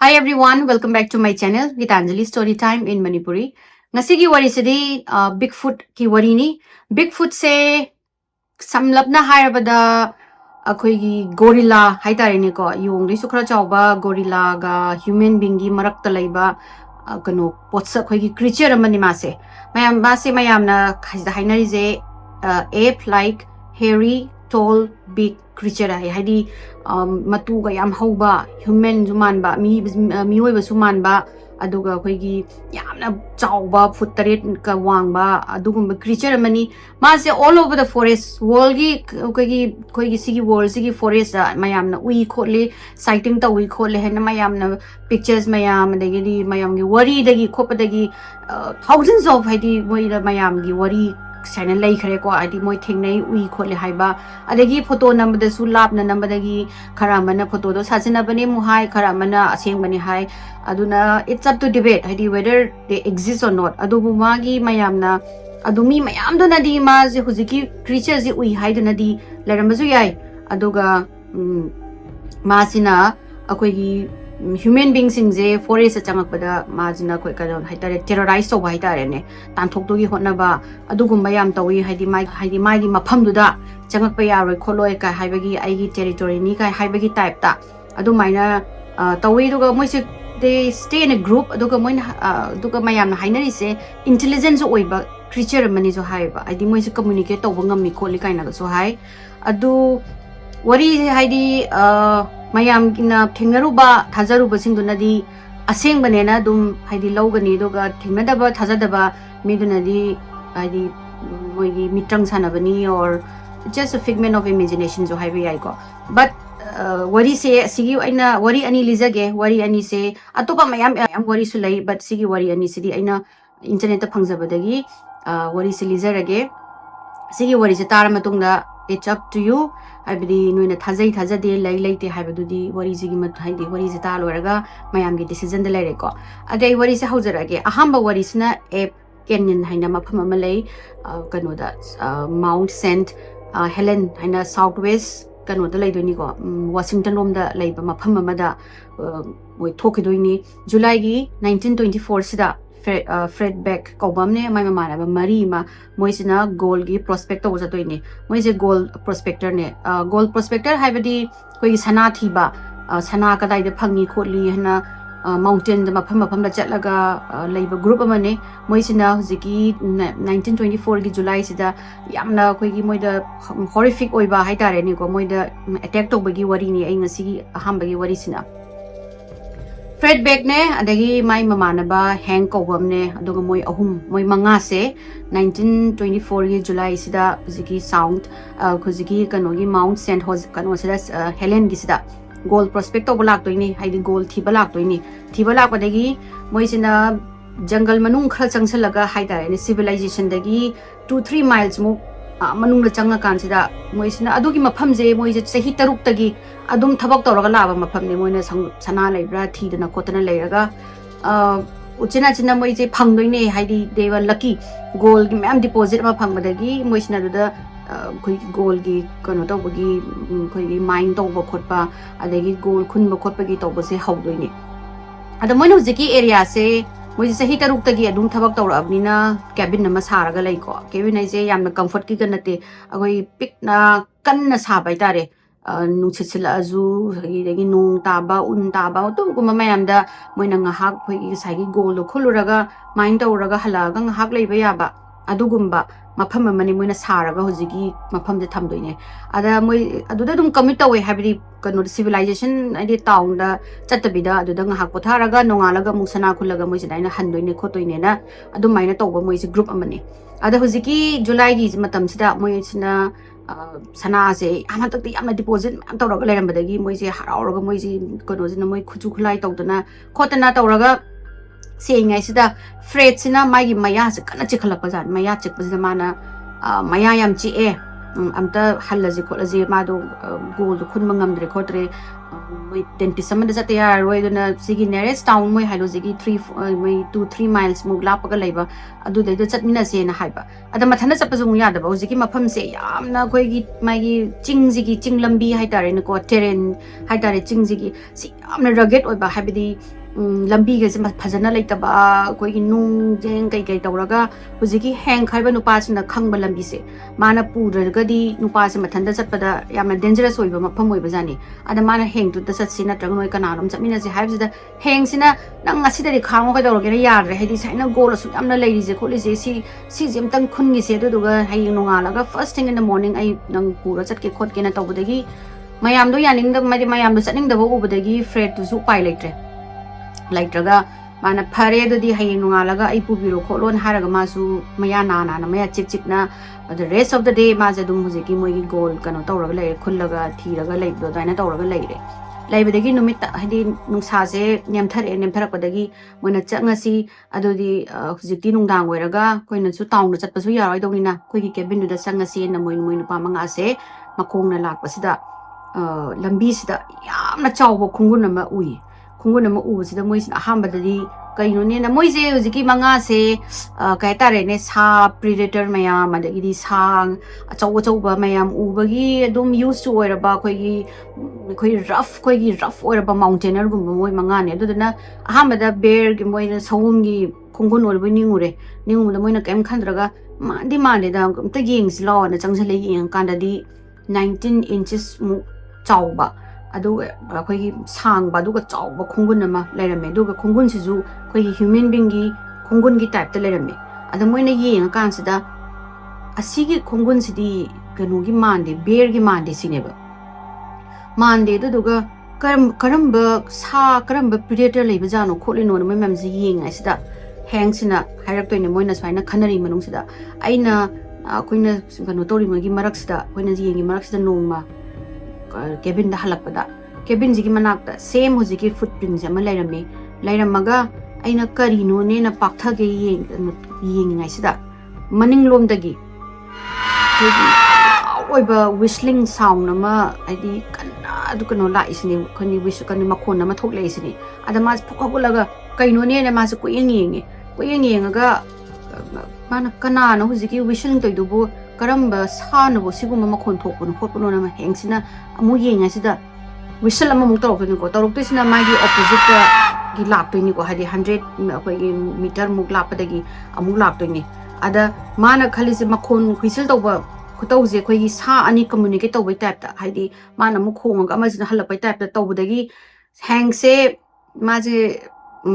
Hi everyone, welcome back to my channel Gitanjali Storytime in Manipuri. Ngasigi wari sidi Bigfoot ki wari ni. Bigfoot se samlapna hairabada akhoi gorilla haitare ni ko yung ri sukra chawba gorilla ga human being gi marakta laiba kano potsa khoi creature amani mase. Mayam na hainari je ape like hairy tall big creature hai haidi matu ga yam hauba human juman ba mioi ba suman ba aduga khoigi yamna chawba foot taret ka wangba adugumba creature amani mase all over the forest world gi khoigi sigi world sigi forest mayamna ui khole sighting ta ui khole hena mayamna pictures mayam dagi mayam gi wari dagi khopa dagi thousands of haidi moi da mayam gi wari Sana lay kare ko adi moi thengnai ui khole haiba adagi photo number su labna number dagi kharamana photo do sajina bani muhai kharamana aseng bani hai aduna it's up to debate hadi whether they exist or not adu magi mayamna adumi mayam do nadi ma je huziki creatures ji ui hai do nadi larambazu yai aduga masina akoi gi human beings in the forest changak pada majina koi ka haitare terrorize to haitare ne tanthok to gi hotna ba adugumba yam tawi haidi mai gi mafam du da changak pa ya roi kholoi ka haibagi ai gi territory ni ka haibagi type ta adu maina tawi du ga moi se they stay in a group aduga moi aduga mayam na hainari se intelligence oiba creature mani so haiba aidi moi se communicate to bangam mi kholi kaina so hai adu wari haidi mayam kina thengaruba thajaruba singdunadi aseng banena dum haidi lawgani doga thengnadaba thajadaba midunadi haidi moigi mitrang sanabani or just a figment of imagination so haibi ai ko but wari se sigi aina wari ani lizage wari ani se atopa mayam wari su lai but sigi wari ani sidi aina internet ta phangjabadagi wari se lizarage sigi wari se tar matungda it's up to you abdi noina thajai thajade lai laite haibadudi wari jigi mat haidi wari je ta loraga mayam gi decision de lere ko adai wari se haujarage ahamba wari sna ape canyon haina mafam ama lei kano da mount saint helen haina southwest kano da laidoni ko washington rom da laiba mafam ama da moi thokidoini july gi 1924 sida Fred Beck kaubamne mai mama na mari ma moisina gold gi prospector uja toini moise gold prospector ne gold prospector haibadi koi sana thiba sana kadai de phangi kholi hana mountain da mafam da chatlaga leiba group amane moisina hujiki 1924 gi july sida yamna koi gi moida horrific oiba haitare ni ko moida attack to bagi wari ni ai ngasi gi aham bagi wari sina Fred Beck ne adagi mai mamanaba hang kobam ne aduga moi ahum moi manga se 1924 gi July sida ziki sound khuziki kanogi Mount Saint Hos kano sida Helen gi sida gold prospect to balak toini haidi gold thi balak toini thi balak padagi moi sina jungle manung khal changsalaga haida ne civilization dagi 2-3 miles mu manung da changa kan sida moi sina adugi mafam je moi je sahi taruk tagi adum thabak tawraga laba mafam ne moina sana leibra thidana kotana leiraga uchina china moi je phangdoine haidi they were lucky gold gi mam deposit ma phangmadagi moi sina da koi gold gi kono tawbagi koi gi mine tawba khotpa adagi gold khunba khotpa gi tawba se hawdoine ada moina hujiki area se moi sahi taruk tagi adum thabak tawrabnina cabin nama saraga laiko cabin ai je yamna comfort ki ganate agoi pikna kanna sabai tare nuchitsila azu gi nung taba un taba to kuma mayamda moina ngahak khoi sagi gold khuluraga mind tawraga halaga ngahak leiba yaba adugumba mafam amani moina saraga hojigi mafam de thamdoine ada moi aduda dum commit tawe habri kano civilization adi town da chatabida aduda ngahak potharaga nongalaga musana khulaga moi jinaina handoine khotoine na adu maina tawba moi ji group amani ada hojiki july gi matam sida moi sina sana se ama takti amna deposit am tawraga lerambadagi moi je harauraga moi ji kano jina moi khuju khulai tawdana khotana tawraga saying I said Fred sina magi maya se kana chikhala pajan maya chikpa mana maya yam chi amta halaji kholaji mado goal do khunma ngamdre khotre moi dentist amada jate yaroi duna sigi nearest town moi halo jigi 2-3 miles mug lapaga leiba adu de chatmina se na haiba ada mathana chapajung yada ba jigi mafam se yamna khoi gi magi ching jigi ching lambi haitare ne ko terrain haitare ching jigi si yamna rugged oiba habidi lambi ge se phajana leitaba koi gi nung jeng kai kai tawraga hujigi hang khaiba nupa sina khangba lambi se mana puragadi nupa se mathanda chatpada yamna dangerous oiba mafam oiba jani ada mana hang tu da sina trang noi kananom chamina se haibsida hang sina nang asida ri khang ko dawra ge yar re hedi saina goal su yamna leiri je kholi je si jem tang khun gi se du ga haying nonga laga first thing in the morning ai nang pura chat ke khot ke na tawbudagi mayam do yaning da mayam do chatning da bo ubudagi fred tu su pai leitre laitraga mana phare dodi hayeng nongalaga ai pubiro kholon haraga masu maya na maya chip chip na the rest of the day ma ja dum huje ki moi gi goal kano tawraga lai khullaga thiraga lai do daina tawraga lai re laibadagi numit hadi nungsa se nemthar padagi moina changasi adodi hujikti nungdang oiraga koina chu town na chatpasu yaroi dongina koi gi cabin du da changasi na moi nu pa manga se makong na lakpasida lambi sida yamna chawbo khungun ama ui khungun ama ubasida moi sin ahambadadi kaino ne na moi je hujiki manga se kai tare ne sa predator mayam adagi sang achaw mayam ubagi adum used to oiraba khoi rough oiraba mountaineer gum moi manga ne adudana ahambada bear gi moi na sawum gi khungun oirba ningum da moi na kem khandraga mandi da amta yings law na changsale yeng kandadi 19 inches mu chawba adu khoi sang ba du ga chawba khungun ama lairame du ga khungun siju khoi human being gi khungun gi type ta lairame ada moina yeng kan sida asigi khungun sidi kanu gi mande bear gi mande sineba mande du ga karamba predator leiba jano kholino mai mam ji yeng ai sida hang sina hairak toine moina swaina khanari manung sida aina koina kanu tori magi marak sida koina ji yengi marak sida nongma cabin da halakpada cabin jigi manakta same hojiki footprints ama lairamaga aina karino ne na paktha ge yeng ngai sida maning lom dagi oiba whistling sound ama adi kana adu kano la isini khani wish kani makhon ama thok le isini ada mas phokagulaga kaino ne na mas ko yengaga mana kana no hujiki whistling to dubu karamba sana bo siguma makhon thokun khotpuno na hengsina amu yenga sida whistle ama muk torok ni ko torok tisna magi opposite gi lapto ni ko hadi 100 ko gi meter muk lapadagi amu lapto ni ada mana khali se makhon whistle to ba khutause khoi gi sa ani communicate to bai type ta hadi mana mu khong ga ma jina halapai type ta to budagi hengse maje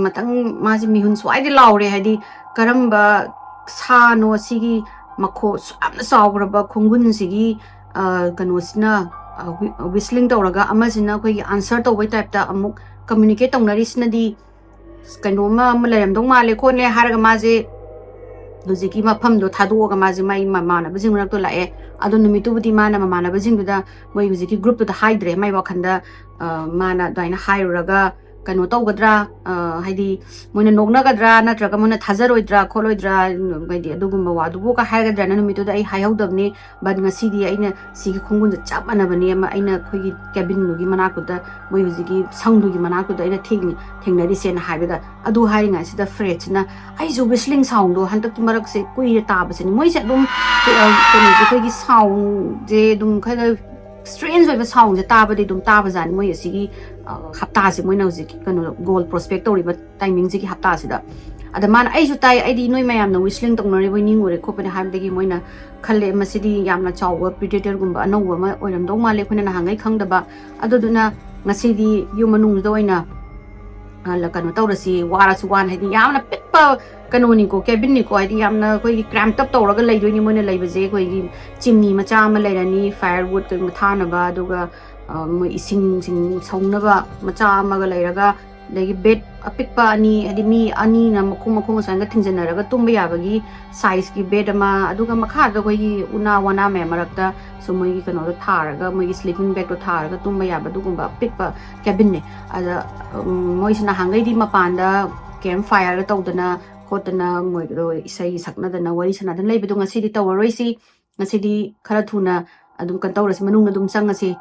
matang maje mihun swai di laure hadi karamba sa no sigi makho amna sawraba khungun sigi kanosina whistling tawraga amajina khoi answer tawbai type ta amuk communicate tawnari sinadi kanoma malayam dong male khone haraga maje hujiki mafam do thadoga maje mai mamana bajing rak to lae ado numitu budi mana mamana bajing da moi hujiki group to haidre mai wakhanda mana daina hairaga kano tawgadra haidi moina nognagadra natraga mona thajaroidra kholoidra gaidi adugumba wadubu ka haigadra na numitu da ai haihawdabni bad ngasi di aina sigi khungun da chapana bani ama aina khogi cabin nugi manakuda moi hujigi sangdugi manakuda aina thengnari sen haibada adu hairinga sida fret na ai jo whistling sound do hantak marak se kui tabasini moi se dum kono je khogi sound je dum khaga strange oiba sound je tabadi dum tabajani moi asigi hapta se moi na hujiki kano goal prospect toriba timing jigi hapta sida ada man ai ju tai ai di noi mayam na whistling tongnari boi ning ore khopane habdagi moina khalle masidi yamna chawwa predator gumba anowwa ma oiram dong male khuna na hangai khangdaba aduduna ngasidi yumanung doina la kano tawrasi warasu wan hadi yamna pitpa kano ni ko cabin ni ko hadi yamna koi cramp up tawraga leidoi ni moina leibaje koi chimney macha ma leirani firewood koi mathana ba aduga mo ising saungnaba macha amaga leiraga dagi bed apikpa ani hadi mi ani na makhung sanga thinjanaraga tumba yabagi size ki bed ama aduga makha da koi una wana me marakta so moi gi kano da tharaga moi gi sleeping bag to tharaga tumba yaba dugumba apikpa cabin ne ada moi sina hangai di mapanda campfire ga tawdana khotana moi do isai sakna dana wari sana dan leibedo ngasi di tawaroi si ngasi khara thuna adum kan tawrasi manung adum changasi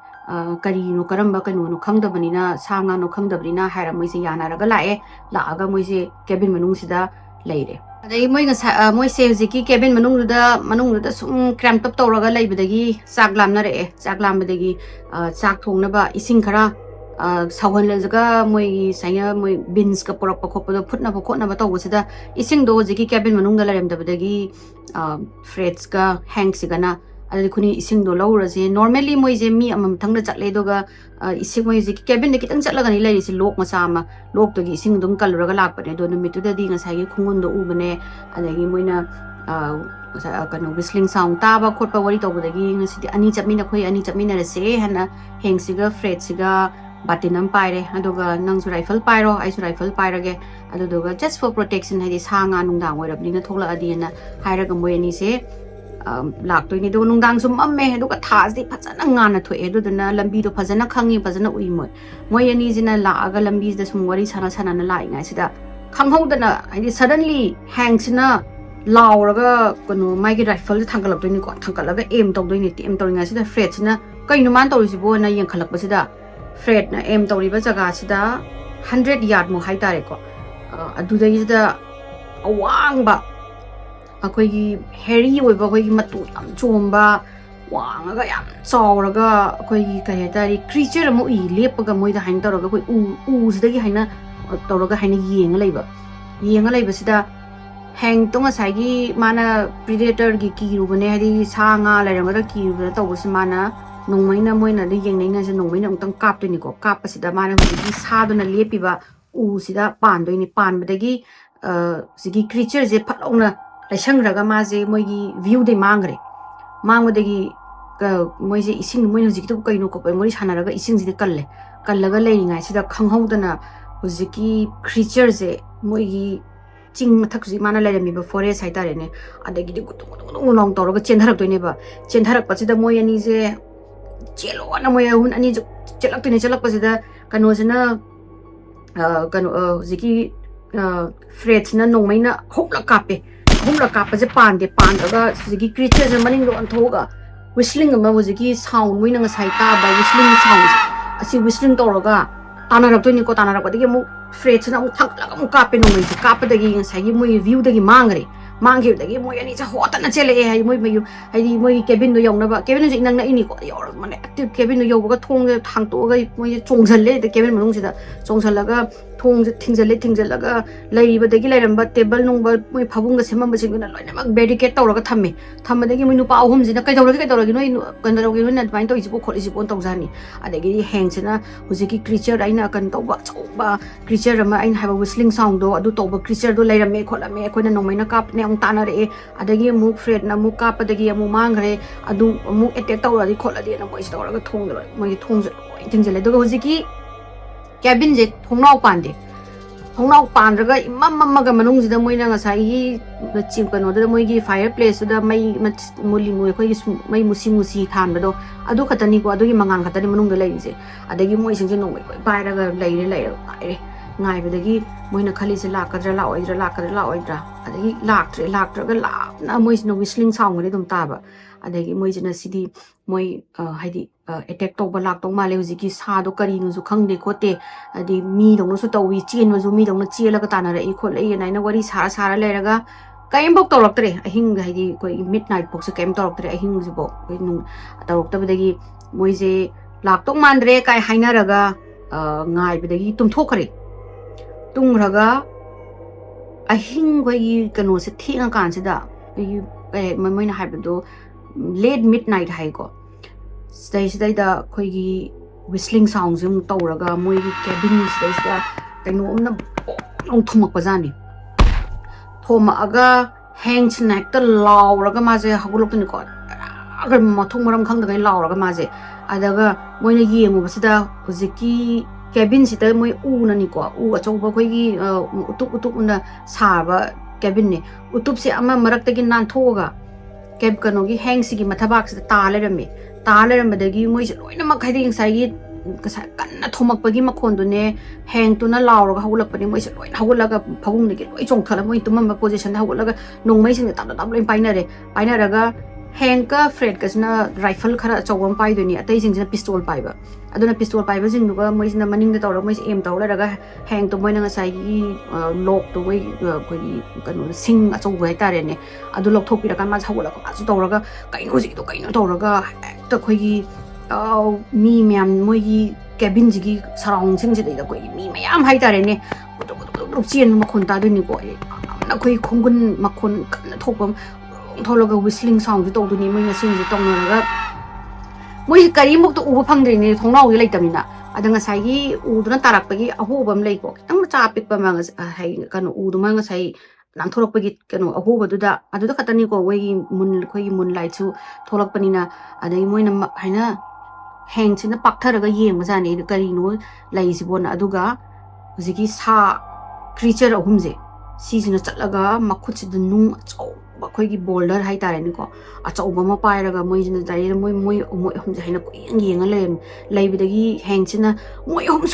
kari no karamba kanu no khangdabanina sanga no khangdabanina haira moise yanaraga lae laaga moise cabin manung sida leire adai moi nga moise hujiki cabin manung da sum cramp up tawraga leibadagi chak lamna re chak lambadagi chak thongnaba ising khara sauhan lejaga moi saina moi beans ka porak pakop do phutna ba khotna ba tawbasida ising do hujiki cabin manung da larem dabadagi freds ka hanks gana adai khuni ising do lawraje normally moi je mi amam thangna chatle doga ising moi je cabin de kitang chatlaga ni lai si lok masa ma lok to gi ising dum kaluraga lakpane do numitu da di nga sai gi khungun do ubane adagi moina kanu whistling sound taba khotpa wari tawbadagi ngasi ani chapmina khoi ani chapmina rase hana hengsiga fredsiga batinam paire aduga nangsu rifle pairo aisu rifle pairage aduga just for protection hadi sanga nungdang oirabni na thokla adi na hairaga moi ani se laktoini do nungdang sum amme aduga thas di phajana ngana thoe adudana lambi do phajana khangi phajana ui moi ani jina laaga lambi da sum wari sana sana na lai ngai sida khanghodana hadi suddenly hangsina lauraga kono maigi rifle thangalaktoini ko thangalaga aim tawdoini aim tawringa sida fred na kainu man tawrisi bo na yang khalak basida fred na aim tawriba jaga sida 100 yard mo hai tare ko adudai sida awangba akoigi hairy oiba akoigi matu yam chomba wangaga yam chawraga akoigi kai hatari creature mo I lepaga moida hain tawraga koi u sidagi haina tawraga haina yenga leiba sida hang tonga saigi mana predator gi kirubane hadi sanga lairangada kirubana tawbasi mana nongmaina moina de yengnai na nongmaina ungtang kaptoni ko kapasida mana hudi saduna lepiba u sida pandoini panbadagi sigi creature je phalongna laishangraga maje moigi view de mangwadagi moise ising moina hujiki to kaino ko mori sanaraga ising ji kallaga leiringai sida khanghaudana hujiki creature je moigi ching mathak ji mana lairami ba forest haitare ne adagi de gutung long tawraga chendharak doine ba chendharak pachida moi ani je chelo na moi hun ani chelak pasida kano jana kano hujiki freds na nongmaina hokla kape je pandaga hujiki creature je maning ro anthoga whistling ma hujiki sound moina ngasai ta ba whistling sound asi whistling tawraga tanarak toini ko tanarak padigi mu freds na mu thanglaga mu kape nongmai je kapadagi ngasai gi moi view dagi manghi dagi moi ani cha hota na chele hai moi cabin do yongna ba cabin jing nang na ini ko yor mane active cabin do yoga thong thang to ga moi chongsalle de cabin manung sida chongsallaga thong thingjallaga leiba dagi lairamba table nong ba moi phabung ga semam ba jing na loina mak barricade tawraga thamme moi nupa ahum jina kai tawragi noi kandarogi noi na bain to ijibo kholi jibo tawjani adagi hangsina hujiki creature aina kan tawba chauba creature ma ain haba whistling sound do adu tawba creature do lairame kholame koina nongmaina kap ne tanare adagi muk fred na muk kapadagi amu mangre adu muk attack tawradi kholadi na moi tawraga thongdra moi thingjalle do hujiki cabin je thongnau pandraga imammaga manung jida moina ngasai chimpano da moi gi fireplace da mai muli moi khoi mai musi thanbado adu khatani ko adu gi mangan khatani manung da lai je adagi moi singje nongoi pairaga leire ngai badagi moina khali se lakadra laoidra adagi laktraga na moi no whistling sound ni dum taba adagi moi jina sidi moi haidi attack to balak to male hujiki sa do kari nu ju khangde khote adi mi dong su tawi chen ma ju mi dong chelaga tanara I kholai naina wari sara leraga kaim bok toroktre ahing haidi koi midnight bok su kaim toroktre ahing ju bok nu torokta badagi moi je lak to mandre kai hainaraga ngai badagi tum thokre tungraga ahing koi kano se thinga kan se da moina haibado late midnight hai ko stage da khoigi whistling sound jum tawraga moi cabin stage da kaino omna ong thumak pajani thoma aga hang snack ta lauraga maje hagulok ni ko agar mathung maram khang da lauraga maje adaga moina yengu basida hujiki cabin sita moi una ni ko u achauba khoigi utup una saba cabin ne utup se ama marak ta gi nan thoga cab kanogi hang sigi mathabak sita talerambadagi moi se loina makhai sai gi kanna thomakpagi makhon du ne hang tu na lauraga hawlakpani moi se loina hawlaga phagum ne gi loi chongthala moi tumam position hawlaga nongmai sing ta loi painaraga hang ka fred ka sina rifle khara chawam pai doni atai jing jina pistol pai ba aduna pistol pai ba jing du ga moi sina maning da tawra moi aim taw la ga hang to moi na ngasai gi lock to moi ko gi kanu sing achaw hai tare ne adu lok thok pi ra kan ma chawla ko asu tawra ga kaino ji to kaino tawra ga ta khoi gi mi myam moi gi cabin ji gi sarong sing ji da ko gi mi mayam hai tare ne ko chen ma khon ta do ni ko na khoi khongun ma khon kan thok bam tholaga whistling sound to do ni moi na sing ji tong na ga moi kari mok to uba phang ni thongnau gi leitamina adanga sai gi u duna tarak pa gi aho bam lei ko tang cha pik pa ma hai kanu u du ma nga sai nan thorok pa gi kanu aho ba du da adu da khatani ko wei gi mun khoi gi mun lai chu tholak panina adai moi na haina hang china pakthar ga yeng ma jani kari no lai si bon adu ga hujiki sa creature ahum je si sina chatlaga makhut si nung chau khoi gi boulder hai tare ni ko achau ba ma pai ra ga moi jina dai moi hum ja haina ko yeng lem lai bi dagi hang china moi hum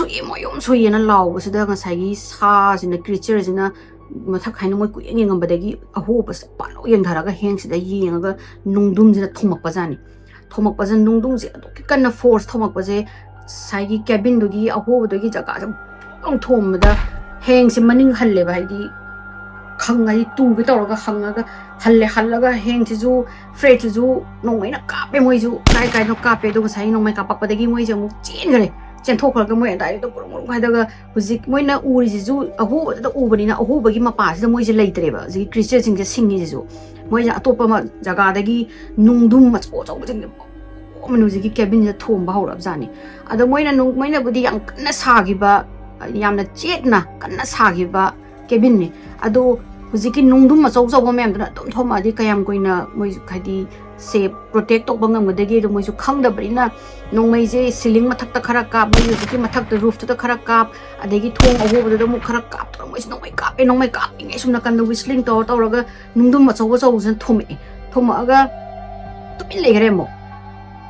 so ye na law ba sida nga sai gi sa sina creature sina mathak haina moi ku yeng ngam ba dagi aho ba pa lo yeng thara ga hang sida yeng ga nungdum jina thomak pa jani thomak pa jan nungdum je to kan na force thomak pa je sai gi cabin do gi aho ba dagi jaga jam thom da hang si maning halle ba di khangai tu bi tawra ga hanga ga halle ga hang chi ju freight ju nongmai na ka pe moi ju kai no ka pe do sai nongmai ka pak pa dagi moi je mu chen gare chen thok ga moi dai to kurung kai da ga huzik moi na uri ji ju ahu da u bani na ahu ba gi ma pa ji moi je leitre ba ji creature jing je sing ji ju moi ja atop ma jaga dagi nungdum ma cho cho jing manu ji gi cabin je thom ba hawrab jani ada moi na budi yang na sa gi ba yamna chetna kanna sa gi ba cabin ni ado hujiki nungdum ma chau chau ba mem da dum thoma di kayam koina moi khadi se protect tok bangam gadagi do moi su khangda brina nongmai je ceiling mathak ta khara kap moi hujiki mathak ta roof ta khara kap adagi thong aho ba da mu khara kap to moi nongmai kap ngai sumna kan do whistling to raga nungdum ma chau chau jan thoma ga tumin le gare mo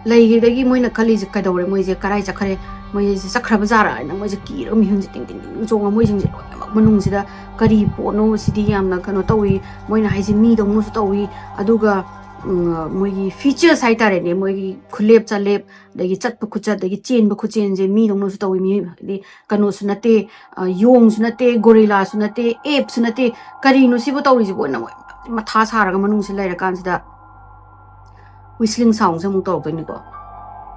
lei dagi moi na khali je kadore moi je karai chakhare moi je sakhraba jara na moi je ki ro mi hun je ting jonga moi jing je manung sida kari pono sidi yamna kano tawi moi na haiji mi dong su tawi aduga moi gi features hai tare ne moi gi khulep chalep dagi chat pa khucha dagi chen ba khuchen je mi dong su tawi mi di kano su nate yong su nate gorilla su nate ape su nate kari no sibu tawi ji bo na moi matha sara ga manung si lai ra kan sida whistling sound se mu tok ni ko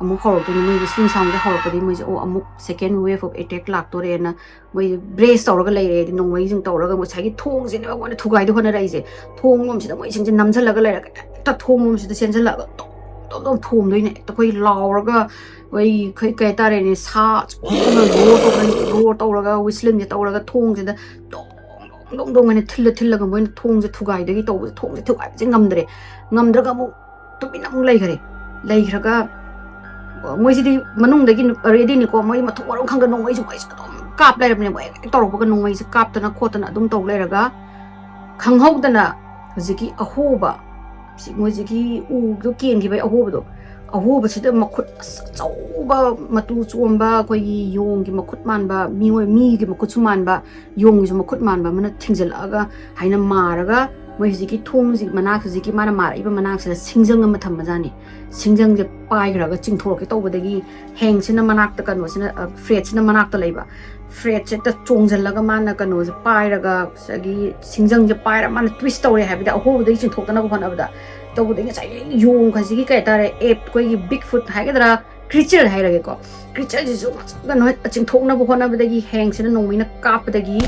amuk horok to moi whistling sound ja horok di moi o amuk second wave of attack lak to re na moi brace to ga lai re di nong moi jing to ga mo sai gi thong je na mo thugai do hona rai je thong mom si da moi sing je nam jala ga lai ra ta thong mom si da sen jala ga to thom doi ne to koi law ra ga wai kai kai ta re ni sa ro to ga whistling je to ga thong je da dong ne thil ga moi thong je thugai da gi to thong je thugai je ngamdra ga mo to bi nam lai khra ga moi si di manung dagi ready ni ko moi ma thorong khang ga nong mai ju kai dom kap lai ram ne moi torok ga nong mai se kap ta na khot na dum tok lai ra ga khang hau da na hujiki aho ba si moi ji u do ken gi bai aho ba do aho ba si da makhut chau ba matu chom ba koi yong gi makhut man ba mi gi makhut chu man ba yong gi makhut man ba mana thingjal aga haina mar ga moi hujiki thong ji manak hujiki mana mar iba manak se singjang ma tham jani singjang je pai gra ga chingthor ke to badagi hang sina manak ta kanu sina freight sina manak ta leiba freight se ta chongjal laga mana kanu je pai raga sagi singjang je pai ra mana twist to re habida ho badagi chingthor ta na ko na bada to badagi sai yong kha ji kai ta re ape koi gi bigfoot ha ga dra creature hai rage ko creature ji zo ga no chingthor na bo na badagi hang sina nongmai na kap badagi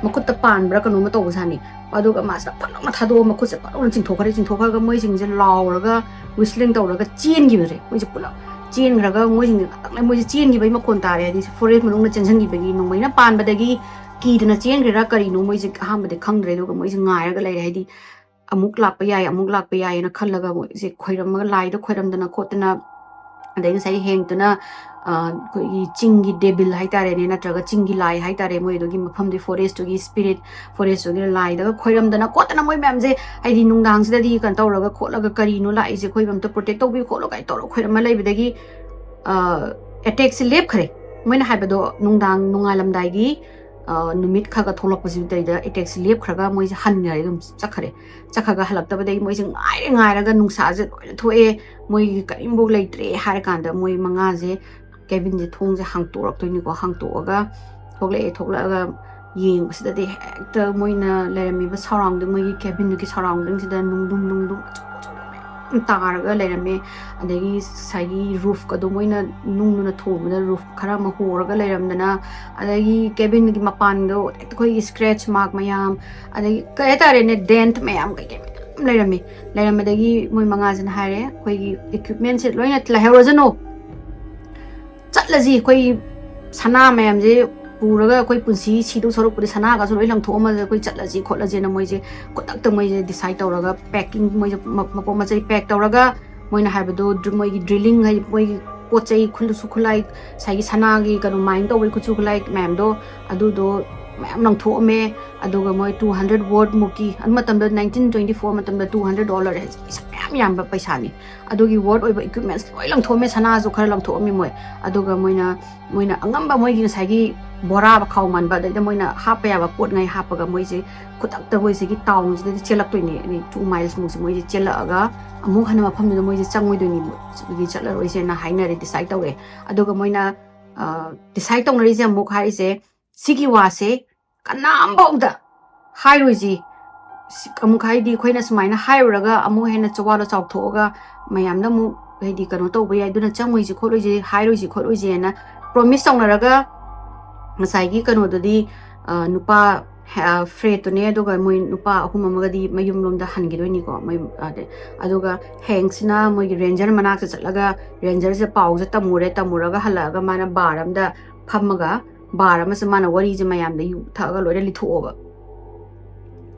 makut ta pan bra kanu ma to sani aduga masa palo ma thado ma khut se palo chingthokha ga moi jing je law ra ga whistling to ra ga chen gi re moi je pula chen ra ga moi jing tak lai moi je chen gi bai ma kon ta re di forest manung na chen gi bagi nong mai na pan ba dagi ki dana chen ra kari no moi je ham ba de khang re do ga moi je ngai ra ga lai hai di amuk lak pa yai na khal la ga moi je khoiram ma lai do khoiram dana khotna adai sai heng tuna ko gi chingi devil hai tare ne na traga chingi lai hai tare moi do gi mafam di forest gi spirit forest gi lai da khoiram dana ko tana moi mem je ai di nungdang sida di kan taw raga khotla ga kari no lai je khoibam to protect to bi kholo kai to khoiram ma lai bi da gi attack se lep khare moi na hai ba do nungdang nungalam dai gi ꯅꯨꯃꯤꯠ ꯈꯔ ꯊꯣꯛꯂꯛꯄꯁꯤꯗꯩꯗ ꯑꯦꯇꯦꯛꯁꯤ ꯂꯦꯞꯈ꯭ꯔꯒ ꯃꯣꯏꯁꯦ ꯍꯟꯈ꯭ꯔꯦ ꯑꯗꯨꯝ ꯆꯠꯈ꯭ꯔꯒ ꯍꯜꯂꯛꯇꯕꯗꯒꯤ ꯃꯣꯏꯁꯦ ꯉꯥꯏꯔꯒ ꯅꯨꯡꯁꯥꯁꯦ ꯂꯣꯏꯅ ꯊꯣꯛꯑꯦ ꯃꯣꯏꯒꯤ ꯀꯔꯤꯝꯐꯥꯎ ꯂꯩꯇ꯭ꯔꯦ ꯍꯥꯏꯔꯀꯥꯟꯗ ꯃꯣꯏ ꯃꯉꯥꯁꯦ ꯀꯦꯕꯤꯟꯁꯦ ꯊꯣꯡꯁꯦ ꯍꯥꯡꯇꯣꯔꯛꯇꯣꯏꯅꯤꯀꯣ ꯍꯥꯡꯇꯣꯛꯑꯒ ꯊꯣꯛꯂꯛꯑꯒ ꯌꯦꯡꯕꯁꯤꯗꯗꯤ ꯍꯦꯛꯇ ꯃꯣꯏꯅ ꯂꯩꯔꯝꯃꯤꯕ ꯁꯔꯥꯎꯟꯗꯤꯡ ꯃꯣꯏꯒꯤ ꯀꯦꯕꯤꯟꯗꯨꯒꯤ ꯁꯔꯥꯎꯟꯗꯤꯡꯁꯤꯗ ꯅꯨꯡꯗꯨꯝ ꯃꯌꯥꯝ ꯇꯥꯔꯒ ꯂꯩꯔꯝꯃꯦ ꯑꯗꯒꯤ ꯉꯁꯥꯏꯒꯤ ꯔꯨꯐꯀꯗꯣ ꯃꯣꯏꯅ ꯅꯨꯡꯗꯨꯅ ꯊꯣꯡꯕꯗ ꯔꯨꯐ ꯈꯔ ꯑꯃ ꯍꯣꯔꯒ ꯂꯩꯔꯝꯗꯅ ꯑꯗꯒꯤ ꯀꯦꯕꯤꯟꯒꯤ ꯃꯄꯥꯟꯗꯣ ꯍꯦꯛꯇ ꯑꯩꯈꯣꯏꯒꯤ ꯁ꯭ꯀ꯭ꯔꯦꯆ ꯃꯥꯔꯛ ꯃꯌꯥꯝ ꯑꯗꯒꯤ ꯀꯩ ꯍꯥꯏꯇꯥꯔꯦꯅꯦ ꯗꯦꯟꯠ ꯃꯌꯥꯝ ꯀꯩꯀꯩ ꯃꯌꯥꯝ ꯂꯩꯔꯝꯕꯗꯒꯤ ꯃꯣꯏ ꯃꯉꯥꯁꯤꯅ ꯍꯥꯏꯔꯦ ꯑꯩꯈꯣꯏꯒꯤ ꯏꯀ꯭ꯋꯤꯞꯃꯦꯟꯁꯦ ꯂꯣꯏꯅ ꯂꯩꯍꯧꯔꯖꯅꯨ ꯆꯠꯂꯁꯤ ꯑꯩꯈꯣꯏ ꯁꯅꯥ ꯃꯌꯥꯝꯁꯦ ꯄꯨꯔꯒ ꯑꯩꯈꯣꯏ ꯄꯨꯟꯁꯤ ꯁꯤꯗꯧ ꯁꯔꯨꯛꯄꯨꯗꯤ ꯁꯅꯥꯒꯁꯨ ꯂꯣꯏ ꯂꯪꯊꯣꯛꯑꯝꯃꯒ ꯑꯩꯈꯣꯏ ꯆꯠꯂꯁꯤ ꯈꯣꯠꯂꯁꯤꯅ ꯃꯣꯏꯁꯦ ꯈꯨꯗꯛꯇ ꯃꯣꯏꯁꯦ ꯗꯤꯁꯥꯏꯠ ꯇꯧꯔꯒ ꯄꯦꯛꯀꯤꯡ ꯃꯣꯏꯁꯦ ꯃꯄꯣꯠ ꯃꯆꯩ ꯄꯦꯛ ꯇꯧꯔꯒ ꯃꯣꯏꯅ ꯍꯥꯏꯕꯗꯣ ꯃꯣꯏꯒꯤ ꯗ꯭ꯔꯤꯂꯤꯡ ꯍꯥꯏꯗꯤ ꯃꯣꯏꯒꯤ ꯄꯣꯠ ꯆꯩ ꯈꯨꯠꯁꯨ ꯈꯨꯠꯂꯥꯏ ꯉꯁꯥꯏꯒꯤ ꯁꯅꯥꯒꯤ ꯀꯩꯅꯣ ꯃꯥꯏꯟ ꯇꯧꯕꯒꯤ ꯈꯨꯠꯁꯨ ꯈꯨꯠꯂꯥꯏ ꯃꯌꯥꯝꯗꯣ ꯑꯗꯨꯗꯣ ꯃꯌꯥꯝ ꯂꯪꯊꯣꯛꯑꯝꯃꯦ ꯑꯗꯨꯒ ꯃꯣꯏ 200 ꯋꯥꯔꯗ ꯃꯨꯛꯀꯤ ꯑꯗꯨ ꯃꯇꯝꯗ 1924 ꯃꯇꯝꯗ $200 ꯄꯩꯁꯥ ꯃꯌꯥꯝ ꯌꯥꯝꯕ ꯄꯩꯁꯥꯅꯤ ꯑꯗꯨꯒꯤ ꯋꯥꯔꯗ ꯑꯣꯏꯕ ꯏꯀ꯭ꯋꯤꯞꯃꯦꯟꯁ ꯂꯣꯏ ꯂꯪꯊꯣꯛꯑꯝꯃꯦ ꯁꯅꯥꯁꯨ ꯈꯔ ꯂꯪꯊꯣꯛꯑꯝꯃꯤ ꯃꯣꯏ ꯑꯗꯨꯒ ꯃꯣꯏꯅ ꯑꯉꯝꯕ ꯃꯣꯏꯒꯤ ꯉꯁꯥꯏꯒꯤ ꯕꯣꯔꯥ ꯈꯥꯎ ꯃꯥꯟꯕ ꯑꯗꯩꯗ ꯃꯣꯏꯅ ꯍꯥꯞꯄ ꯌꯥꯕ ꯄꯣꯠꯉꯩ ꯍꯥꯞꯄꯒ ꯃꯣꯏꯁꯦ ꯈꯨꯗꯛꯇ ꯃꯣꯏꯁꯤꯒꯤ ꯇꯥꯎꯟꯁꯤꯗꯗꯤ ꯆꯦꯜꯂꯛꯇꯣꯏꯅꯤ 2 ꯃꯥꯏꯜꯁꯃꯨꯛꯁꯦ ꯃꯣꯏꯁꯦ ꯆꯦꯜꯂꯛꯑꯒ ꯑꯃꯨꯛ ꯍꯟꯅ ꯃꯐꯝꯗꯨꯗ ꯃꯣꯏꯁꯦ ꯆꯪꯉꯣꯏꯗꯣꯏꯅꯤ ꯆꯠꯂꯔꯣꯏꯁꯦꯅ ꯍꯥꯏꯅꯔꯦ ꯗꯤꯁꯥꯏꯠ ꯇꯧꯔꯦ ꯑꯗꯨꯒ ꯃꯣꯏꯅ ꯗꯤꯁꯥꯏꯠ ꯇꯧꯅꯔꯤꯁꯦ ꯑꯃꯨꯛ ꯍꯥꯏꯔꯤꯁꯦ ꯁꯤꯒꯤ ꯋꯥꯁꯦ ꯀꯅꯥꯝꯐꯥꯎꯗ ꯍꯥꯏꯔꯣꯏꯁꯤ ꯑꯃꯨꯛ ꯍꯥꯏꯗꯤ ꯑꯩꯈꯣꯏꯅ ꯁꯨꯃꯥꯏꯅ ꯍꯥꯏꯔꯨꯔꯒ ꯑꯃꯨꯛ ꯍꯦꯟꯅ ꯆꯋꯥꯗꯣ ꯆꯥꯎꯊꯣꯛꯑꯒ ꯃꯌꯥꯝꯅ ꯑꯃꯨꯛ ꯍꯥꯏꯗꯤ ꯀꯩꯅꯣ ꯇꯧꯕ ꯌꯥꯏ ꯑꯗꯨꯅ ꯆꯪꯉꯣꯏꯁꯤ ꯈꯣꯠꯂꯣꯏꯁꯤ ꯍꯥꯏꯔꯣꯏꯁꯤ ꯈꯣꯠꯂꯣꯏꯁꯤꯅ ꯄ꯭ꯔꯣꯃꯤꯁ ꯇꯧꯅꯔꯒ ꯉꯁꯥꯏꯒꯤ ꯀꯩꯅꯣꯗꯨꯗꯤ ꯅꯨꯄꯥ ꯐ꯭ꯔꯦꯗꯇꯨꯅꯦ ꯑꯗꯨꯒ ꯃꯣꯏ ꯅꯨꯄꯥ 3 ꯑꯃꯒꯗꯤ ꯃꯌꯨꯝꯂꯣꯝꯗ ꯍꯟꯈꯤꯗꯣꯏꯅꯤꯀꯣ ꯃꯣꯏ ꯑꯗꯨꯒ ꯍꯦꯡꯁꯤꯅ ꯃꯣꯏꯒꯤ ꯔꯦꯟꯖꯔ ꯃꯅꯥꯛꯇ ꯆꯠꯂꯒ ꯔꯦꯟꯖꯔꯁꯦ ꯄꯥꯎꯁꯦ ꯇꯝꯃꯨꯔꯒ ꯍꯜꯂꯛꯑꯒ ꯃꯥꯅ ꯕꯥꯔ ꯑꯃꯗ ꯐꯝꯃꯒ ꯕꯥꯔ ꯑꯃꯁꯦ ꯃꯥꯅ ꯋꯥꯔꯤꯁꯦ ꯃꯌꯥꯝꯗ ꯌꯨ ꯊꯛꯑꯒ ꯂꯣꯏꯅ ꯂꯤꯊꯣꯛꯑꯣꯕ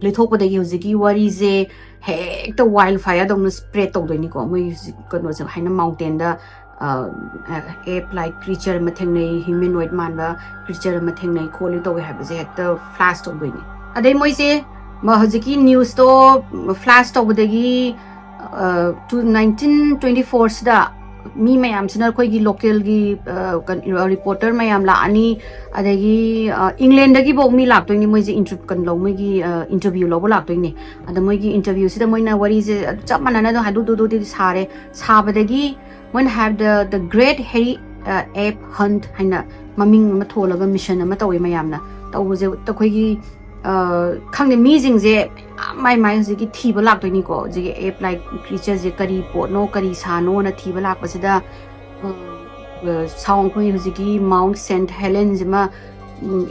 ꯂꯤꯊꯣꯛꯄꯗꯒꯤ ꯍꯧꯖꯤꯛꯀꯤ ꯋꯥꯔꯤꯁꯦ ꯍꯦꯛꯇ ꯋꯥꯏꯜ ꯐꯥꯏꯌꯔꯗꯧꯅ ꯁ꯭ꯄ꯭ꯔꯦꯗ ꯇꯧꯗꯣꯏꯅꯤꯀꯣ ꯃꯣꯏ ꯍꯧꯖꯤꯛ ꯀꯩꯅꯣꯁꯦ ꯍꯥꯏꯅ ꯃꯥꯎꯟꯇꯦꯟꯗ ꯑꯦꯞ ꯂꯥꯏꯛ ꯀ꯭ꯔꯤꯆꯔ ꯑꯃ ꯊꯦꯡꯅꯩ ꯍ꯭ꯌꯨꯃꯦꯅꯣꯏꯗ ꯃꯥꯟꯕ ꯀ꯭ꯔꯤꯆꯔ ꯑꯃ ꯊꯦꯡꯅꯩ ꯈꯣꯠꯂꯤ ꯇꯧꯋꯦ ꯍꯥꯏꯕꯁꯦ ꯍꯦꯛꯇ ꯐ꯭ꯂꯥꯁ ꯇꯧꯗꯣꯏꯅꯤ ꯑꯗꯩ ꯃꯣꯏꯁꯦ ꯍꯧꯖꯤꯛꯀꯤ ꯅ꯭ꯌꯨꯁꯇꯣ ꯐ꯭ꯂꯥꯁ ꯇꯧꯕꯗꯒꯤ 1924ꯁꯤꯗ ꯃꯤ ꯃꯌꯥꯝꯁꯤꯅ ꯑꯩꯈꯣꯏꯒꯤ ꯂꯣꯀꯦꯜꯒꯤ ꯔꯤꯄꯣꯔꯇꯔ ꯃꯌꯥꯝ ꯂꯥꯛꯑꯅꯤ ꯑꯗꯒꯤ ꯏꯪꯂꯦꯟꯗꯒꯤꯐꯥꯎ ꯃꯤ ꯂꯥꯛꯇꯣꯏꯅꯤ ꯃꯣꯏꯁꯦ ꯃꯣꯏꯒꯤ ꯏꯟꯇꯔꯚ꯭ꯌꯨ ꯂꯧꯕ ꯂꯥꯛꯇꯣꯏꯅꯤ ꯑꯗ ꯃꯣꯏꯒꯤ ꯏꯟꯇꯔꯚ꯭ꯌꯨꯁꯤꯗ ꯃꯣꯏꯅ ꯋꯥꯔꯤꯁꯦ ꯆꯞ ꯃꯥꯟꯅꯅ ꯑꯗꯨꯝ ꯍꯥꯏꯗꯨꯗꯨꯗꯨꯗꯤ ꯁꯥꯕꯗꯒꯤ ꯃꯣꯏꯅ ꯍꯥꯏꯕꯗ ꯗ ꯒ꯭ꯔꯦꯠ ꯍꯦꯔꯤ ꯑꯦꯞ ꯍꯟꯠ ꯍꯥꯏꯅ ꯃꯃꯤꯡ ꯑꯃ ꯊꯣꯜꯂꯒ ꯃꯤꯁꯟ ꯑꯃ ꯇꯧꯋꯦ ꯃꯌꯥꯝꯅ ꯇꯧꯕꯁꯦ ꯑꯩꯈꯣꯏꯒꯤ ꯈꯪꯗꯦ ꯃꯤꯁꯤꯡꯁꯦ ꯃꯥꯏ ꯍꯧꯖꯤꯛꯀꯤ ꯊꯤꯕ ꯂꯥꯛꯇꯣꯏꯅꯤꯀꯣ ꯍꯧꯖꯤꯛꯀꯤ ꯑꯦꯞ ꯂꯥꯏꯛ ꯀ꯭ꯔꯤꯆꯔꯁꯦ ꯀꯔꯤ ꯄꯣꯠꯅꯣ ꯀꯔꯤ ꯁꯥꯅꯣꯅ ꯊꯤꯕ ꯂꯥꯛꯄꯁꯤꯗ ꯑꯩꯈꯣꯏ ꯍꯧꯖꯤꯛꯀꯤ ꯃꯥꯎꯟꯠ ꯁꯦꯟꯠ ꯍꯦꯂꯦꯟꯁꯤꯃ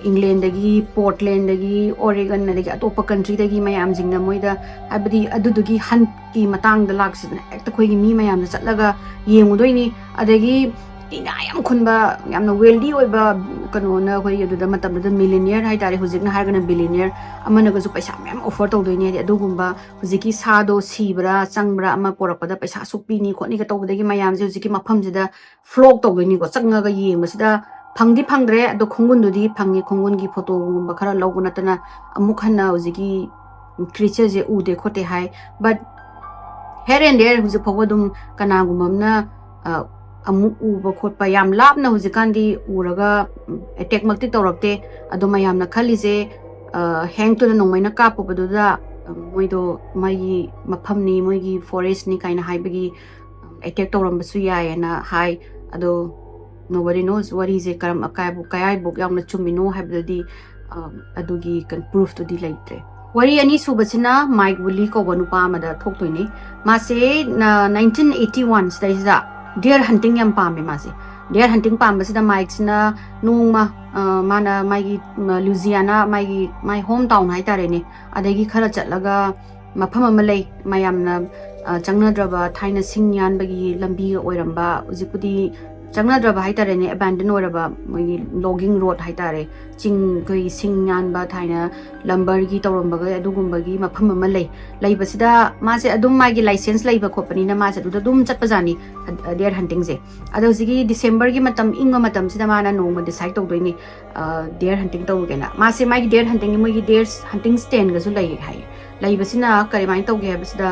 ꯏꯪꯂꯦꯟꯗꯒꯤ ꯄꯣꯔꯠꯂꯦꯟꯗꯒꯤ ꯑꯣꯔꯦꯒꯟ ꯑꯗꯒꯤ ꯑꯇꯣꯞꯄ ꯀꯟꯇ꯭ꯔꯤꯗꯒꯤ ꯃꯌꯥꯝꯁꯤꯡꯅ ꯃꯣꯏꯗ ꯍꯥꯏꯕꯗꯤ ꯑꯗꯨꯗꯨꯒꯤ ꯍꯟꯠꯀꯤ ꯃꯇꯥꯡꯗ ꯂꯥꯛꯁꯤꯗꯅ ꯍꯦꯛꯇ ꯑꯩꯈꯣꯏꯒꯤ ꯃꯤ ꯃꯌꯥꯝꯅ ꯆꯠꯂꯒ ꯌꯦꯡꯉꯨꯗꯣꯏꯅꯤ ꯑꯗꯒꯤ ꯏꯅꯥ ꯌꯥꯝ ꯈꯨꯟꯕ ꯌꯥꯝꯅ ꯋꯦꯜꯗꯤ ꯑꯣꯏꯕ ꯀꯩꯅꯣꯅ ꯑꯩꯈꯣꯏ ꯑꯗꯨꯗ ꯃꯇꯝꯗꯨꯗ ꯃꯤꯂꯤꯅꯤꯌꯔ ꯍꯥꯏꯇꯥꯔꯦ ꯍꯧꯖꯤꯛꯅ ꯍꯥꯏꯔꯒꯅ ꯕꯤꯂꯤꯅꯤꯌꯔ ꯑꯃꯅꯒꯁꯨ ꯄꯩꯁꯥ ꯃꯌꯥꯝ ꯑꯣꯐꯔ ꯇꯧꯗꯣꯏꯅꯤ ꯍꯥꯏꯗꯤ ꯑꯗꯨꯒꯨꯝꯕ ꯍꯧꯖꯤꯛꯀꯤ ꯁꯥꯗꯣ ꯁꯤꯕ꯭ꯔꯥ ꯆꯪꯕ꯭ꯔꯥ ꯑꯃ ꯄꯣꯔꯛꯄꯗ ꯄꯩꯁꯥ ꯑꯁꯨꯛ ꯄꯤꯅꯤ ꯈꯣꯠꯅꯤꯒ ꯇꯧꯕꯗꯒꯤ ꯃꯌꯥꯝꯁꯦ ꯍꯧꯖꯤꯛꯀꯤ ꯃꯐꯝꯁꯤꯗ ꯐ꯭ꯂꯣꯛ ꯇꯧꯗꯣꯏꯅꯤꯀꯣ ꯆꯪꯉꯒ ꯌꯦꯡꯕꯁꯤꯗ ꯐꯪꯗꯤ ꯐꯪꯗ꯭ꯔꯦ ꯑꯗꯣ ꯈꯣꯡꯒꯨꯟꯗꯨꯗꯤ ꯐꯪꯉꯤ ꯈꯣꯡꯒꯨꯟꯒꯤ ꯐꯣꯇꯣꯒꯨꯝꯕ ꯈꯔ ꯂꯧꯕ ꯅꯠꯇꯅ ꯑꯃꯨꯛ ꯍꯟꯅ ꯍꯧꯖꯤꯛꯀꯤ ꯀ꯭ꯔꯤꯆꯔꯁꯦ ꯎꯗꯦ ꯈꯣꯠꯇꯦ ꯍꯥꯏ ꯕꯠ ꯍꯦꯌꯔ ꯑꯦꯟ ꯗꯦꯌꯔ ꯍꯧꯖꯤꯛ ꯐꯥꯎꯕ ꯑꯗꯨꯝ ꯀꯅꯥꯒꯨꯝꯕ ꯑꯃꯅ ꯑꯃꯨꯛ ꯎꯕ ꯈꯣꯠꯄ ꯌꯥꯝ ꯂꯥꯞꯅ ꯍꯧꯖꯤꯛꯀꯥꯟꯗꯤ ꯎꯔꯒ ꯑꯦꯇꯦꯛꯃꯛꯇꯤ ꯇꯧꯔꯛꯇꯦ ꯑꯗꯣ ꯃꯌꯥꯝꯅ ꯈꯜꯂꯤꯁꯦ ꯍꯦꯡꯇꯨꯅ ꯅꯣꯡꯃꯩꯅ ꯀꯥꯞꯄꯨꯕꯗꯨꯗ ꯃꯣꯏꯗꯣ ꯃꯣꯏꯒꯤ ꯃꯐꯝꯅꯤ ꯃꯣꯏꯒꯤ ꯐꯣꯔꯦꯁꯅꯤ ꯀꯥꯏꯅ ꯍꯥꯏꯕꯒꯤ ꯑꯦꯇꯦꯛ ꯇꯧꯔꯝꯕꯁꯨ ꯌꯥꯏꯌꯦꯅ ꯍꯥꯏ ꯑꯗꯣ ꯅꯣꯕꯗꯤ ꯅꯣꯁ ꯋꯥꯔꯤꯁꯦ ꯀꯌꯥꯏꯐꯥꯎ ꯌꯥꯝꯅ ꯆꯨꯝꯃꯤꯅꯣ ꯍꯥꯏꯕꯗꯨꯗꯤ ꯑꯗꯨꯒꯤ ꯄ꯭ꯔꯨꯐꯇꯨꯗꯤ ꯂꯩꯇ꯭ꯔꯦ ꯋꯥꯔꯤ ꯑꯅꯤ ꯁꯨꯕꯁꯤꯅ ꯃꯥꯏꯛ ꯋꯤꯂꯤ ꯀꯧꯕ ꯅꯨꯄꯥ ꯑꯃꯗ ꯊꯣꯛꯇꯣꯏꯅꯤ ꯃꯥꯁꯦ 1981 ꯁꯤꯗꯩꯁꯤꯗ ꯗꯤꯌꯔ ꯍꯟꯇꯤꯡ ꯌꯥꯝ ꯄꯥꯝꯃꯦ ꯃꯥꯁꯦ ꯗꯤꯌꯔ ꯍꯟꯇꯤꯡ ꯄꯥꯝꯕꯁꯤꯗ ꯃꯥꯏꯛꯁꯤꯅ ꯅꯣꯡꯃ ꯃꯥꯅ ꯃꯥꯒꯤ ꯂꯨꯖꯤꯌꯥꯅꯥ ꯃꯥꯏ ꯍꯣꯝ ꯇꯥꯎꯟ ꯍꯥꯏꯇꯥꯔꯦꯅꯦ ꯑꯗꯒꯤ ꯈꯔ ꯆꯠꯂꯒ ꯃꯐꯝ ꯑꯃ ꯂꯩ ꯃꯌꯥꯝꯅ ꯆꯪꯅꯗ꯭ꯔꯕ ꯊꯥꯏꯅ ꯁꯤꯡ ꯌꯥꯟꯕꯒꯤ ꯂꯝꯕꯤꯒ ꯑꯣꯏꯔꯝꯕ ꯍꯧꯖꯤꯛꯄꯨꯗꯤ ꯆꯪꯅꯗ꯭ꯔꯕ ꯍꯥꯏꯇꯥꯔꯦꯅꯦ ꯑꯦꯕꯦꯟꯗꯟ ꯑꯣꯏꯔꯕ ꯃꯣꯏꯒꯤ ꯂꯣꯒꯤꯡ ꯔꯣꯗ ꯍꯥꯏꯇꯥꯔꯦ ꯑꯩꯈꯣꯏꯒꯤ ꯁꯤꯡ ꯌꯥꯟꯕ ꯊꯥꯏꯅ ꯂꯝꯕꯔꯒꯤ ꯇꯧꯔꯝꯕꯒ ꯑꯗꯨꯒꯨꯝꯕꯒꯤ ꯃꯐꯝ ꯑꯃ ꯂꯩꯕꯁꯤꯗ ꯃꯥꯁꯦ ꯑꯗꯨꯝ ꯃꯥꯒꯤ ꯂꯥꯏꯁꯦꯟꯁ ꯂꯩꯕ ꯈꯣꯠꯄꯅꯤꯅ ꯃꯥꯁꯦ ꯑꯗꯨꯗ ꯑꯗꯨꯝ ꯆꯠꯄꯖꯥꯠꯅꯤ ꯗꯤꯌꯔ ꯍꯟꯇꯤꯡꯁꯦ ꯑꯗꯣ ꯍꯧꯖꯤꯛꯀꯤ ꯗꯤꯁꯦꯝꯕꯔꯒꯤ ꯃꯇꯝ ꯏꯪꯕ ꯃꯇꯝꯁꯤꯗ ꯃꯥꯅ ꯅꯣꯡꯃ ꯗꯤꯁꯥꯏꯠ ꯇꯧꯗꯣꯏꯅꯤ ꯗꯤꯌꯔ ꯍꯟꯇꯤꯡ ꯇꯧꯒꯦꯅ ꯃꯥꯁꯦ ꯃꯥꯒꯤ ꯗꯤꯌꯔ ꯍꯟꯇꯤꯡꯒꯤ ꯃꯣꯏꯒꯤ ꯗꯤꯌꯔ ꯍꯟꯇꯤꯡ ꯁ꯭ꯇꯦꯟꯒꯁꯨ ꯂꯩ ꯍꯥꯏꯌꯦ ꯂꯩꯕꯁꯤꯅ ꯀꯔꯤꯃꯥꯏꯅ ꯇꯧꯒꯦ ꯍꯥꯏꯕꯁꯤꯗ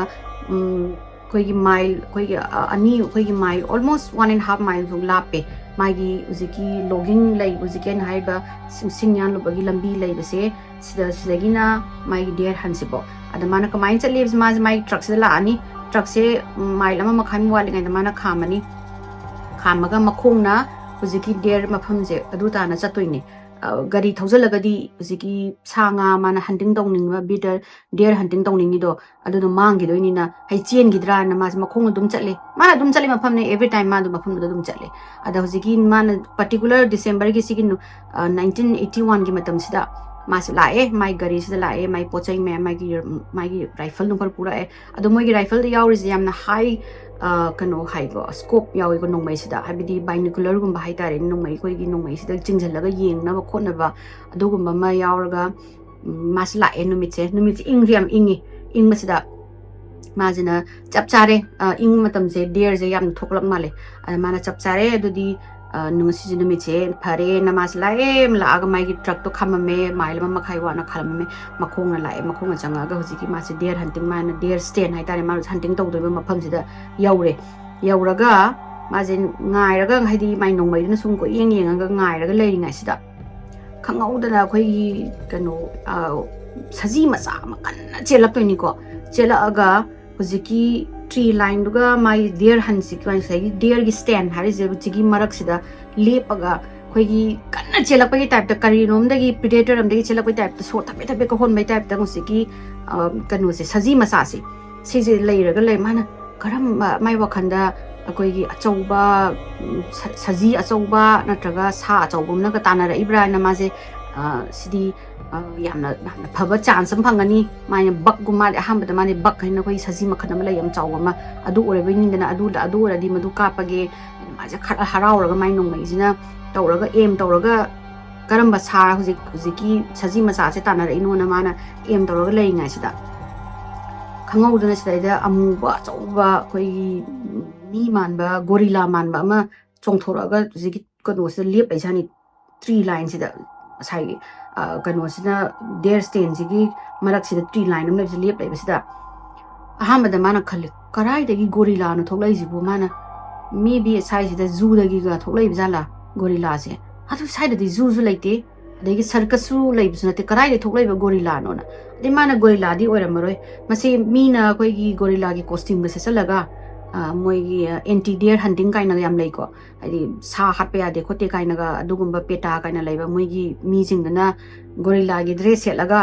ꯑꯩꯈꯣꯏꯒꯤ ꯃꯥꯏꯜ ꯑꯩꯈꯣꯏꯒꯤ ꯃꯥꯏꯜ ꯑꯣꯜꯃꯣꯁꯠ 1.5 ꯃꯥꯏꯜꯐꯥꯎ ꯂꯥꯞꯄꯦ मागी उजिकी लोगिंग लाई उजिके न हाइबा सिंगयान लोबगी लंबी लाई बसे सिदगिना मागी डियर हंसिबो अद माना कमाइन चले माज मागी ट्रक से लानी ट्रक से माइल अमा मखाइ वाली गाइदा माना खामनी खामगा मखोंगना उजिकी डियर मफमजे अदु ताना चतोइने gari thaujalagadi usiki sanga mana hunting tongninga bitter deer hunting tongningido adu no mangi doinina hai chen gidra na mas makhong dum chatle mana dum chale mafam ne every time ma dum mafam dum chatle ada usiki mana particular december gi sigin 1981 gi matam sida mas lae mai gari sida lae mai pochai me mai gi rifle number pura e adu moi gi rifle de yauri yamna high kano hai go scope yawi go nongmai sida habidi binocular gumba hai tare nongmai koi gi nongmai sida jingjalaga yeng na ba khona ba adugumba ma yawraga masla enumitse ingriam ingi masida majina chapchare ing matam je deer je yam thoklak male mana chapchare adudi nungsi numitse phare namas lae laga mai gi truck to khamame mail ma khai wana khamame makhong na lae makhong changa ga hojiki ma se deer hunting man deer stand hai tare ma hunting tau do mafam sida yauraga ma je ngai raga haidi mai nong mai na sum ko yeng ga ngai raga lei ngai sida khangau da na khoi kano saji macha ma kan chelak to ni ko chela aga hojiki tree line duga mai deer han sequence gi deer gi stand hari je chigi marak sida lepaga khoi gi kanna chelak pagi type ta kari nom da gi predator am da gi chelak pagi type ta so tape ko hon mai type ta ngusiki kanu se saji masa se je leiraga le mana karam mai wakhanda akoi gi achauba saji achauba natraga sa achaubum na ka tanara ibra na ma je sidi yamna phaba chance am phangani mai bak guma aham da mani bak haina koi saji makhan am la yam chawma adu ore be nindana adu ora di madu ka page ma ja khara harauraga mai nong mai jina tawraga aim tawraga karamba sa hujiki saji masa se tanara ino na mana aim tawraga lai ngai sida khangau dana sida amuba chawba koi ni manba gorilla manba ma chongthoraga hujiki kano se lep ai jani tree line sida sai kano sida deer stand sigi marak sida tree line am le lep lai sida ahamada mana khale karai dagi gorilla no thoklai jibu mana maybe sai sida zoo dagi ga thoklai bijala gorilla se adu sai dagi zoo zu laite dagi circus su lai bisna te karai de thoklai ba gorilla no na de mana gorilla di oira maroi mase mina koi gi gorilla gi costume ga se salaga moi gi anti deer hunting kaina yam lai ko adi sa hatpe ade khote kaina ga adugumba peta kaina laiba moi gi mi jingna gorilla gi dress selaga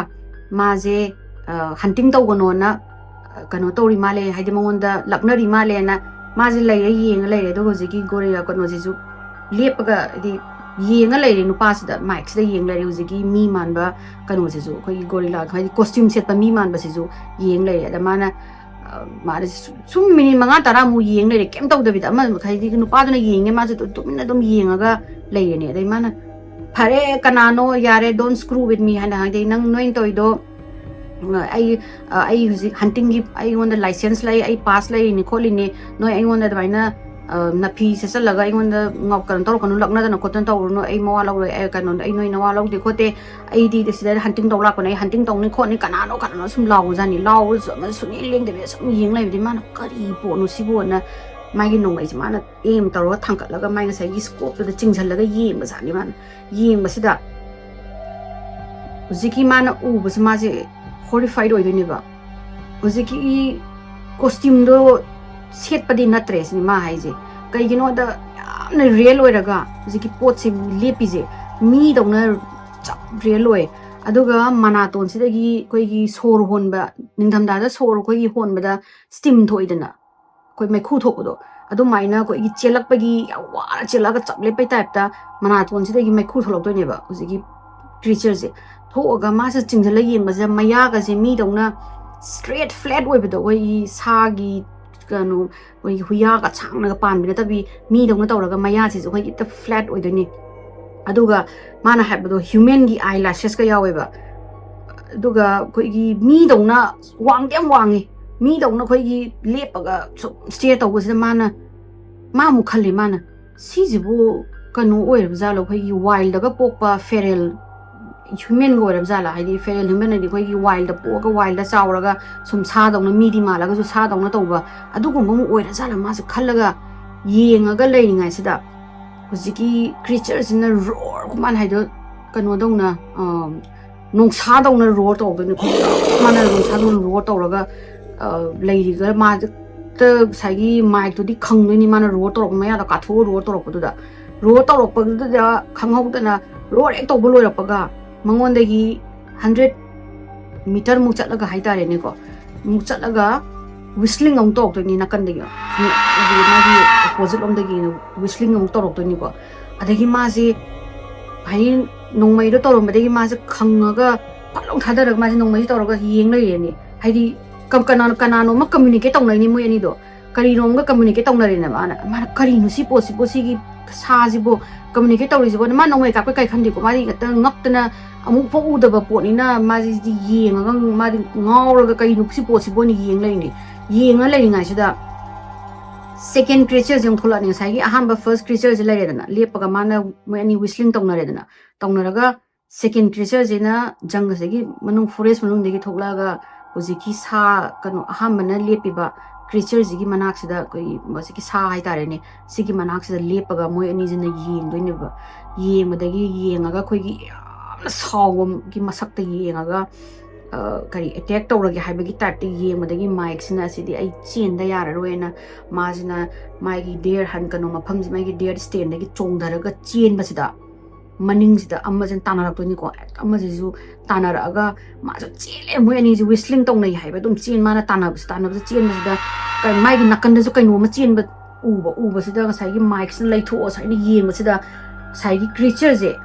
ma je hunting tawgono na kano tori male haide mongonda laknari male na ma je lai yeng lai do hojiki gorilla kono jisu lepaga di yenga lai nupa sida mic sida yeng lai hojiki mi manba kano jisu khoi gorilla khoi costume set pa mi manba jisu yeng lai da mana mara sum mini manga tara mu yeng lai kem taw da bida ma khai di nupa duna yeng ma je to minna dum yengaga lai ne dai mana phare kanano yare don't screw with me hana dai nang noin toy do ai hunting gi ai on the license lai ai pass lai ni kholi ne noi ai on the baina na phi se sal laga ai on the ngok kan tor kan lakna da na kotan tor no ai mawa law ai kan ai noi na wa law de khote ai di sida hunting tawla ko nei hunting tong ni khoni kanano sum law jani law su ni leng de sum yeng lai di man kari po no si bo na mai gi nong ai mana em tor thangkat laga mai ngai gi scope da chingchal laga yeng ba jani man yeng ba sida ziki mana u ba ma je horrified oidoni ba hojiki costume do set padi natre ni ma haije kai gino da yamna real oiraga hojiki pot se lepi je mi dona real oi aduga manaton sidagi koi gi sor honba ningtham da sor koi gi honba da steam thoidana koi mai khu thokodo adu maina koi gi chelak pagi awara chelaga chaple pai type ta manaton sidagi mai khu tholok doi ne ba hojiki creature je thoga ma se chingjala yeng ba ja maya ga je mi dona straight flat oi bedo oi sagi kanu oi huya ga changna ga pan bi ta bi mi dona tawraga maya se oi ta flat oi doni aduga mana habdo human gi eyelashes ga yawe ba aduga koi gi mi dona wang dem wangi mi dona koi gi lepaga stare taw se mana ma mu khali mana si jibu kanu oi ba lo koi gi wild ga pokpa feral human go ram zala haidi feral human ni koi gi wild po ga wild chauraga sum sa dong na mi di malaga su sa dong na tawba adu gum mu oira zala ma se khallaga yenga ga lei ngai sida hujiki creatures in a roar kuman haido kanodona nongsa dona roar to the mana nongsa dona roar to raga lady ma the sagi mai to the khangni mana roar to maya da katho roar to roda roar to roda khangho na roar to bolo rapaga mangon degi 100 meter mu chatlaga haitare ne ko mu chatlaga whistling ang tok to ni nakan degi magi opposite om degi whistling ang tok to ni ko adagi ma si bhai nongmai do torom degi ma si khangaga palong thadar ma si nongmai toroga yeng lai ni haidi kam kanano ma communicate tong nai ni moi ani do kari nom ga communicate tong nari na ma kari nu si po si gi sa ji bo communicate tong ri ji bo ma nongmai ka kai khandi ko ma ri ga ngak tana amuk po u da ba po ni na ma ji yeng ga ma ri ngaw ga kai nu si po ni yeng lai ni yeng a lai ngai sida second creature jong thola ni sai gi aham ba first creature je lai redana lepa ga mana moi ani whistling tong na redana tong na raga second creature je na jang se gi manung forest manung de gi thokla ga hojiki sa kanu aham na lepi ba creature ji gi manak sida koi hojiki sa hai tare ne sigi manak sida lepa ga moi ani je na yeng doi ne ba yeng ma da gi yeng ga khoi gi sawom gi masak ta yeng ga kari attack tawragi haibagi type te yengmadagi mic sina asidi ai chen da yararoena masina maigi deer han kanu mafam ji maigi deer stand dagi chongdaraga chen basida maning sida amajin tanarak toni ko amajisu tanaraga majo chele moi ani ji whistling tongnai haiba dum chen mana tanab chen basida kai maigi nakan da ju kai no ma chen ba uba sida sai gi mic sin lai tho sai ni yeng basida sai gi creature je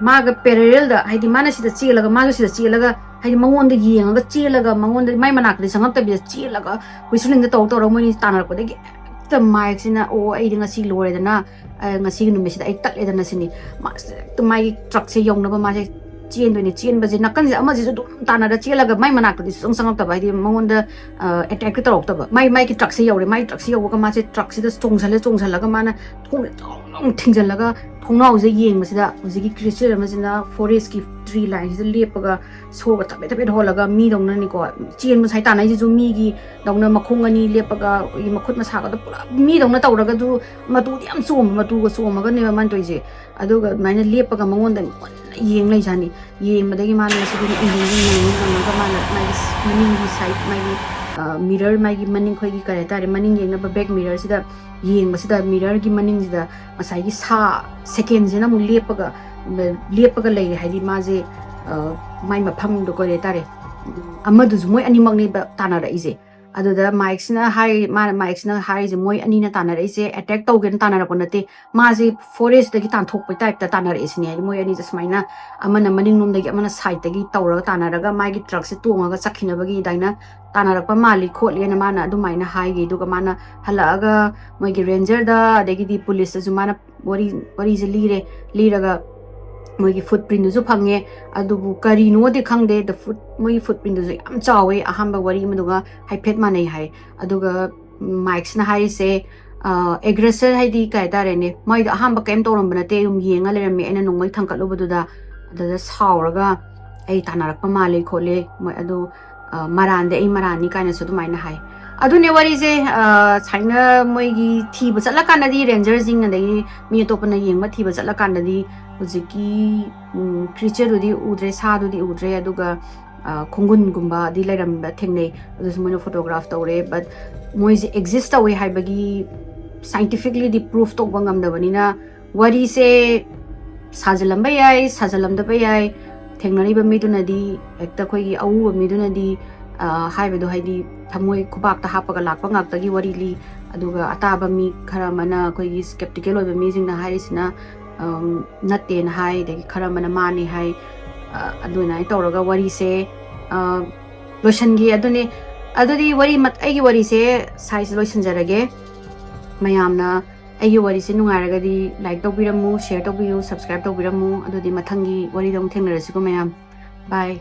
maga parallel da haidi mana sida chelaga maga sida chelaga haidi mangon da yenga chelaga mangon da mai manak de sangap ta bi chelaga whistling da to ro moi tanar ko de ta mic sina o ai dinga si lore da na ngasi nu me sida ai tak le da na sini ma to mai truck se yong na ba ma se chen do ni chen ba je nakan je ama je dum tanar da chelaga mai manak de sangap ta ba haidi mangon da attack ta ro ta ba mai ki truck se yore mai truck se yo ka ma se truck se da chongsa ga mana thong thingjan laga thongnau je yeng masida hujiki creature amajina forest ki tree line je lepaga so ga tabe holaga mi dongna ni ko chen ma sai ta nai ju mi gi dongna makhong ani lepaga i makhut ma sa ga pura mi dongna tawraga ju matu yam som matu ga som ga ne man toy je aduga maina lepaga mangon da yeng lai jani yeng madagi man ma se ni ing ga man mai maning gi side mai mirror mai gi maning khoi gi kare tare maning yeng na ba back mirror sida yeng masida mirror gi maning sida masai gi sa second jena mu lepaga lai haidi ma je mai mafam do ko re tare amadu moi ani mag ni ba tana ra ise aduda mic sina hai je moi ani na tana ra ise attack to gen tana ra ko nate ma je forest da gi tan thok pai type ta tana ra ise ni moi ani just maina amana maning nom da gi amana side da gi tawra tana ra ga mai gi truck se tonga ga chakhina ba gi daina tana ra pa mali khot le na mana adu maina hai gi du ga mana hala ga moi gi ranger da de gi di police ju mana wari je lire ga moi gi footprint ju phange adu bu kari no de khangde the foot moi footprint ju am chawe ahamba wari maduga haiphet manai hai aduga mics na hai se aggressor hai di kai tare ne moi da ahamba kem toram banate yenga lerame ena nongmai thangkatlo bududa da sauraga ai tanarak pa male khole moi adu marande ai marani kaina su dumaina hai adu ne wari je chaina moi gi thiba chatla kana di ranger jing na dei mi topana yengma thiba chatla kana di hujiki creature du di udre sa du di udre aduga khongun gumba di lairam ba thengnei adu sumono photograph tawre but moi je exist away hai bagi scientifically di proof to bangam da banina wari se sajalam da bayai thengnari ba mi du na di ekta khoi gi au mi du na di hai be do hai di thamoi khubak ta hapaga lakpa ngak ta gi wari li aduga ataba mi khara mana khoi gi skeptical oi ba mi jing na hai sina natte na hai de khara mana mani hai aduna ai tawraga wari se lotion gi adudi wari mat ai gi wari se size lotion jarage mayamna ai gi wari se nungairaga di like tawbiramu share tawbiru subscribe tawbiramu adudi mathangi wari dong thengnarasi ko mayam bye